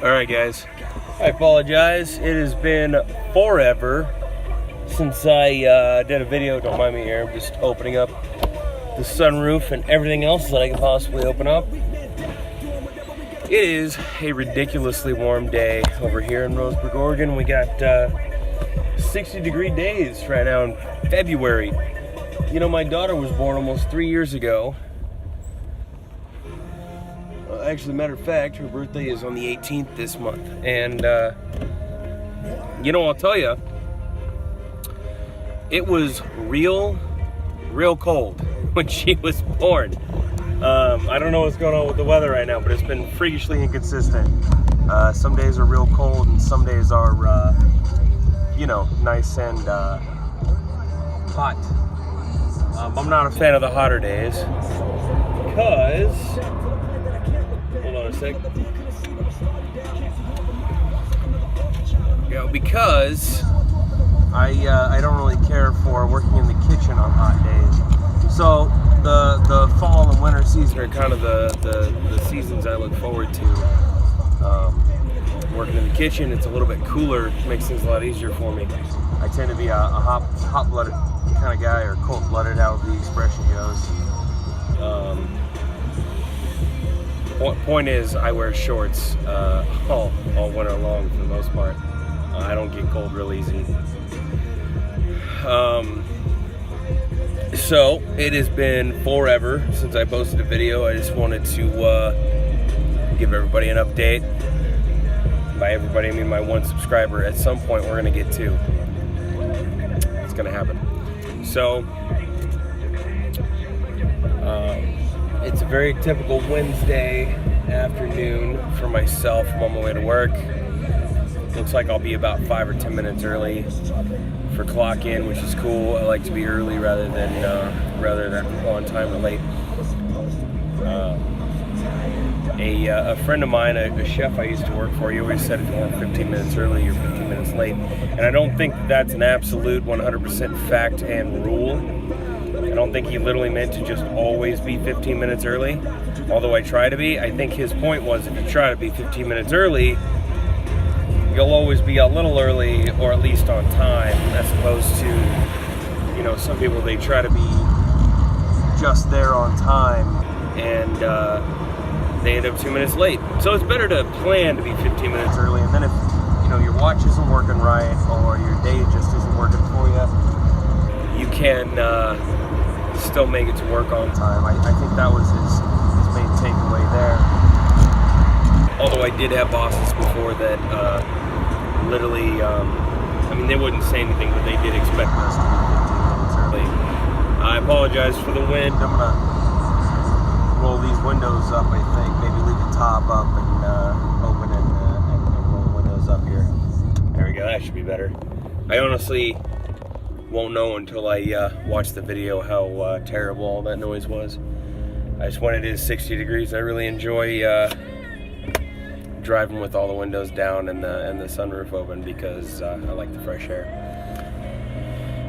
Alright guys, I apologize. It has been forever since I did a video. Don't mind me here, I'm just opening up the sunroof and everything else that I can possibly open up. It is a ridiculously warm day over here in Roseburg, Oregon. We got 60-degree days right now in February. You know, my daughter was born almost 3 years ago. Actually, matter of fact, her birthday is on the 18th this month. And, you know, I'll tell you, it was real cold when she was born. I don't know what's going on with the weather right now, but it's been freakishly inconsistent. Some days are real cold and some days are, you know, nice and hot. I'm not a fan of the hotter days because, hold on a sec. Yeah, because I don't really care for working in the kitchen on hot days. So the fall and winter season are kind of the seasons I look forward to. Working in the kitchen, it's a little bit cooler, makes things a lot easier for me. I tend to be a hot-blooded kind of guy, or cold-blooded, how the expression goes. Point is, I wear shorts all winter long for the most part. I don't get cold real easy. So it has been forever since I posted a video. I just wanted to give everybody an update. By everybody, I mean my one subscriber. At some point, we're gonna get two. It's gonna happen. So it's a very typical Wednesday afternoon for myself. I'm on my way to work. Looks like I'll be about 5 or 10 minutes early for clock in, which is cool. I like to be early rather than on time or late. A friend of mine, a chef I used to work for, he always said if you weren't 15 minutes early, you're 15 minutes late. And I don't think that's an absolute 100% fact and rule. I don't think he literally meant to just always be 15 minutes early, although I try to be. I think his point was if you try to be 15 minutes early, you'll always be a little early, or at least on time, as opposed to, you know, some people, they try to be just there on time, and they end up 2 minutes late. So it's better to plan to be 15 minutes early, and then if, you know, your watch isn't working right, or your day just isn't working for you, you can still make it to work on time. I think that was his main takeaway there. Although I did have bosses before that literally, I mean, they wouldn't say anything, but they did expect us to be 15 minutes early. I apologize for the wind. I'm gonna roll these windows up, I think. Maybe leave the top up and open and roll the windows up here. There we go, that should be better. I honestly won't know until I watch the video how terrible all that noise was. I just, when it is 60 degrees, I really enjoy driving with all the windows down and the sunroof open because I like the fresh air.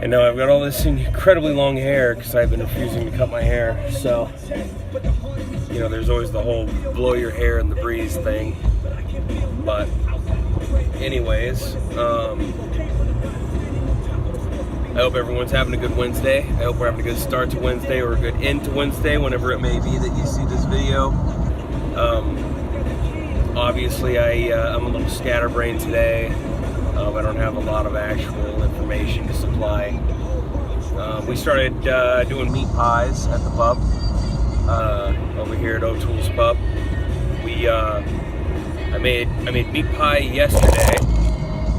And now I've got all this incredibly long hair because I've been refusing to cut my hair. So, you know, there's always the whole blow your hair in the breeze thing. But anyways, I hope everyone's having a good Wednesday. I hope we're having a good start to Wednesday or a good end to Wednesday, whenever it may be that you see this video. Obviously, I'm a little scatterbrained today. I don't have a lot of actual information to supply. We started doing meat pies at the pub over here at O'Toole's Pub. I made meat pie yesterday,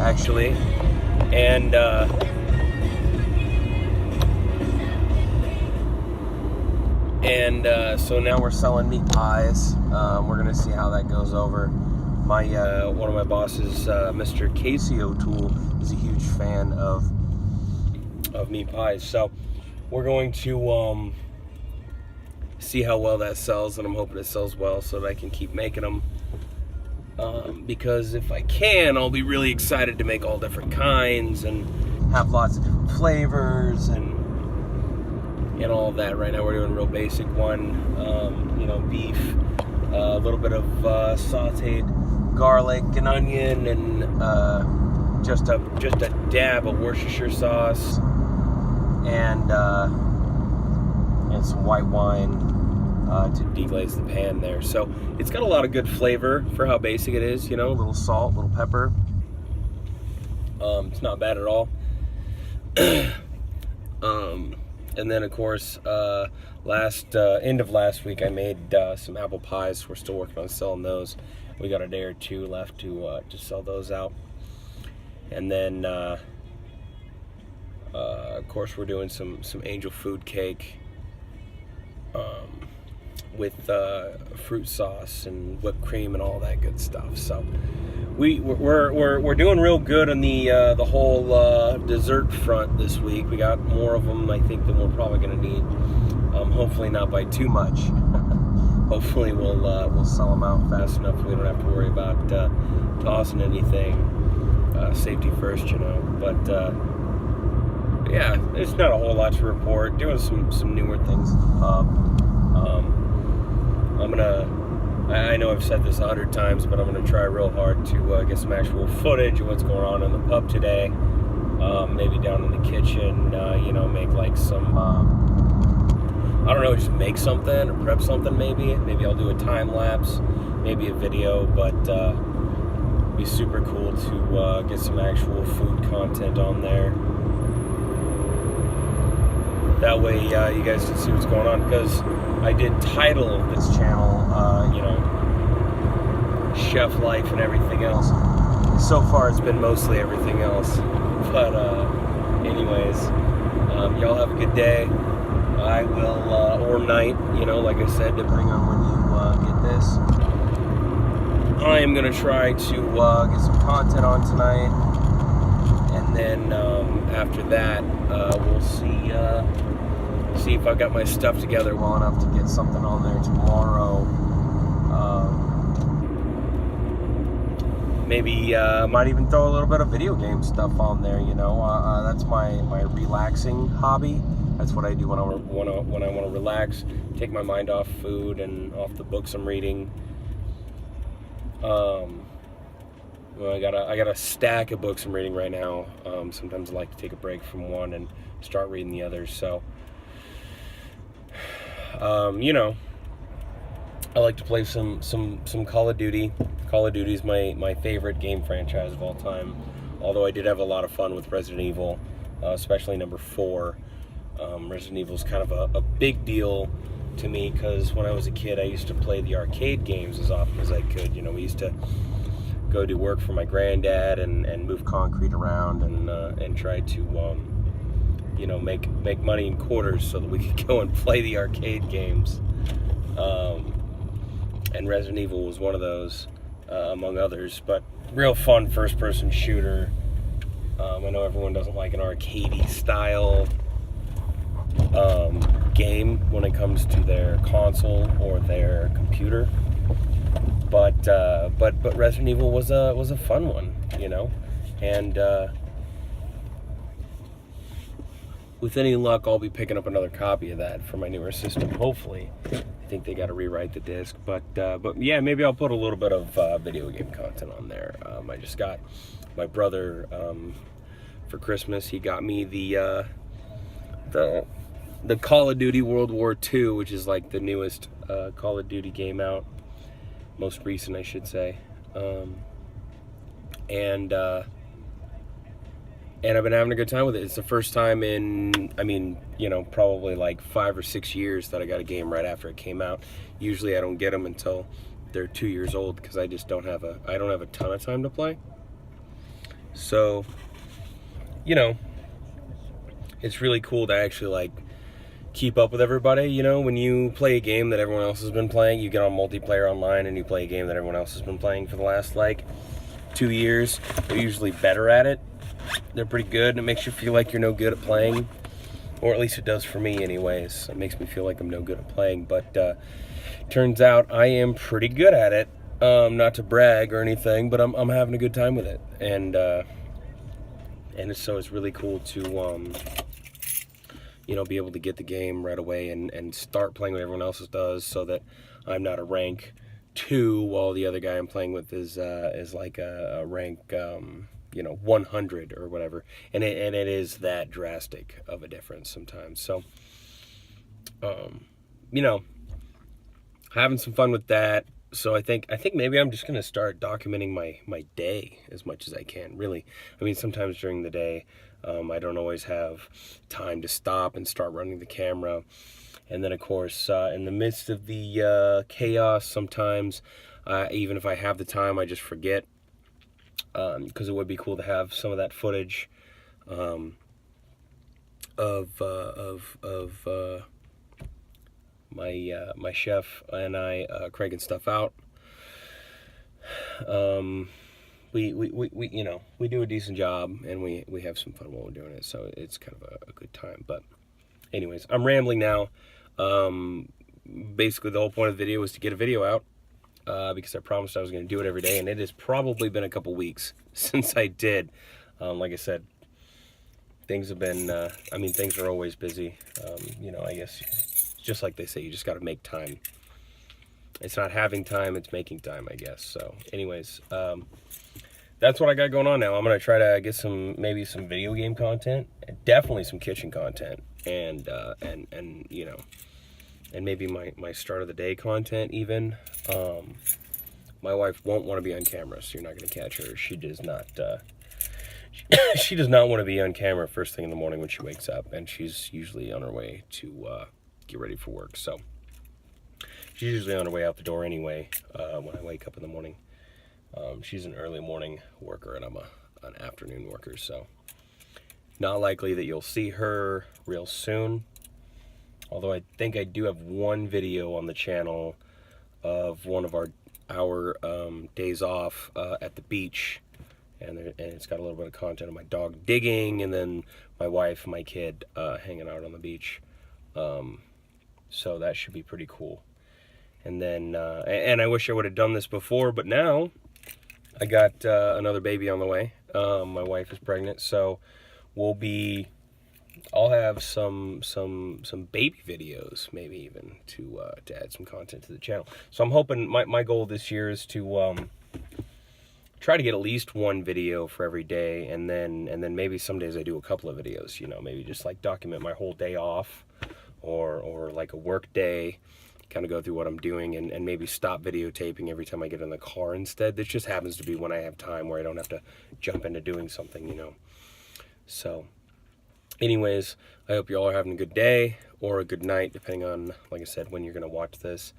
actually, and so now we're selling meat pies. We're gonna see how that goes over. My one of my bosses, Mr. Casey O'Toole, is a huge fan of meat pies. So we're going to see how well that sells, and I'm hoping it sells well so that I can keep making them. Because if I can, I'll be really excited to make all different kinds and have lots of different flavors and all of that. Right now we're doing a real basic one, you know, beef, a little bit of sauteed garlic and onion and just a dab of Worcestershire sauce and some white wine to deglaze the pan there. So it's got a lot of good flavor for how basic it is, you know, a little salt, a little pepper. It's not bad at all. And then, of course, end of last week, I made some apple pies. We're still working on selling those. We got a day or two left to sell those out. And then, of course, we're doing some angel food cake with fruit sauce and whipped cream and all that good stuff. So we're doing real good on the whole dessert front this week. We got more of them, I think, than we're probably going to need. Hopefully not by too much. Hopefully we'll sell them out fast enough. We don't have to worry about tossing anything. Safety first, you know. But yeah, there's not a whole lot to report. Doing some newer things at the pub. I know I've said this 100 times, but I'm gonna try real hard to get some actual footage of what's going on in the pub today. Maybe down in the kitchen, you know, make like some, I don't know, just make something or prep something maybe. Maybe I'll do a time lapse, maybe a video, but it'd be super cool to get some actual food content on there. That way you guys can see what's going on, because I did title this channel, you know, Chef Life and everything else. So far it's been mostly everything else. But anyways, y'all have a good day. I will, or night, you know, like I said, depending on when you get this. I am going to try to get some content on tonight. And then after that, we'll see if I've got my stuff together well enough to get something on there tomorrow. Maybe might even throw a little bit of video game stuff on there. You know, that's my relaxing hobby. That's what I do when I want to relax, take my mind off food and off the books I'm reading. Well, I got a stack of books I'm reading right now. Sometimes I like to take a break from one and start reading the others. So, you know, I like to play some Call of Duty. Call of Duty is my favorite game franchise of all time. Although I did have a lot of fun with Resident Evil, especially number 4. Resident Evil is kind of a big deal to me, because when I was a kid, I used to play the arcade games as often as I could. You know, we used to go do work for my granddad and move concrete around and try to you know, make money in quarters so that we could go and play the arcade games. And Resident Evil was one of those, among others. But real fun first-person shooter. I know everyone doesn't like an arcadey style game when it comes to their console or their computer. But Resident Evil was a fun one, you know, and with any luck, I'll be picking up another copy of that for my newer system. Hopefully, I think they got to rewrite the disc, but yeah, maybe I'll put a little bit of video game content on there. I just got my brother for Christmas. He got me the Call of Duty World War II, which is like the newest Call of Duty game out. Most recent, I should say. And I've been having a good time with it. It's the first time in, I mean, you know, probably like 5 or 6 years that I got a game right after it came out. Usually I don't get them until they're 2 years old, because I just don't have a ton of time to play. So, you know, it's really cool to actually like keep up with everybody. You know, when you play a game that everyone else has been playing, you get on multiplayer online and you play a game that everyone else has been playing for the last like 2 years. They're usually better at it. They're pretty good, and it makes you feel like you're no good at playing, or at least it does for me anyways. It makes me feel like I'm no good at playing, but turns out I am pretty good at it. Not to brag or anything, but I'm having a good time with it, and so it's really cool to you know, be able to get the game right away and start playing what everyone else does, so that I'm not a rank 2, while the other guy I'm playing with is like a rank 100 or whatever, and it is that drastic of a difference sometimes. So having some fun with that. So I think maybe I'm just gonna start documenting my day as much as I can. Really, I mean, sometimes during the day, I don't always have time to stop and start running the camera. And then, of course, in the midst of the chaos, sometimes, even if I have the time, I just forget, because it would be cool to have some of that footage of my chef and I cranking stuff out. We do a decent job, and we have some fun while we're doing it, so it's kind of a good time. But anyways, I'm rambling now. Basically the whole point of the video was to get a video out, because I promised I was going to do it every day, and it has probably been a couple weeks since I did. Like I said, things have been, things are always busy. I guess just like they say, you just got to make time. It's not having time, it's making time, I guess. So anyways, that's what I got going on now. I'm going to try to get maybe some video game content, definitely some kitchen content, and maybe my start of the day content even. My wife won't want to be on camera, so you're not going to catch her. She does not she does not want to be on camera first thing in the morning when she wakes up, and she's usually on her way to get ready for work. So she's usually on her way out the door anyway when I wake up in the morning. She's an early morning worker, and I'm an afternoon worker, so not likely that you'll see her real soon. Although I think I do have one video on the channel of one of our days off at the beach, and it's got a little bit of content of my dog digging, and then my wife and my kid hanging out on the beach. So that should be pretty cool. And then and I wish I would have done this before, but now I got another baby on the way. My wife is pregnant, so I'll have some baby videos, maybe even to add some content to the channel. So I'm hoping my goal this year is to try to get at least one video for every day, and then maybe some days I do a couple of videos. Maybe just like document my whole day off, or like a work day. Kind of go through what I'm doing, and maybe stop videotaping every time I get in the car instead. This just happens to be when I have time where I don't have to jump into doing something, So anyways, I hope you all are having a good day or a good night, depending on, like I said, when you're going to watch this.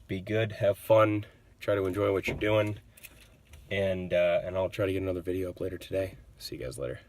Be good, have fun, try to enjoy what you're doing, and I'll try to get another video up later today. See you guys later.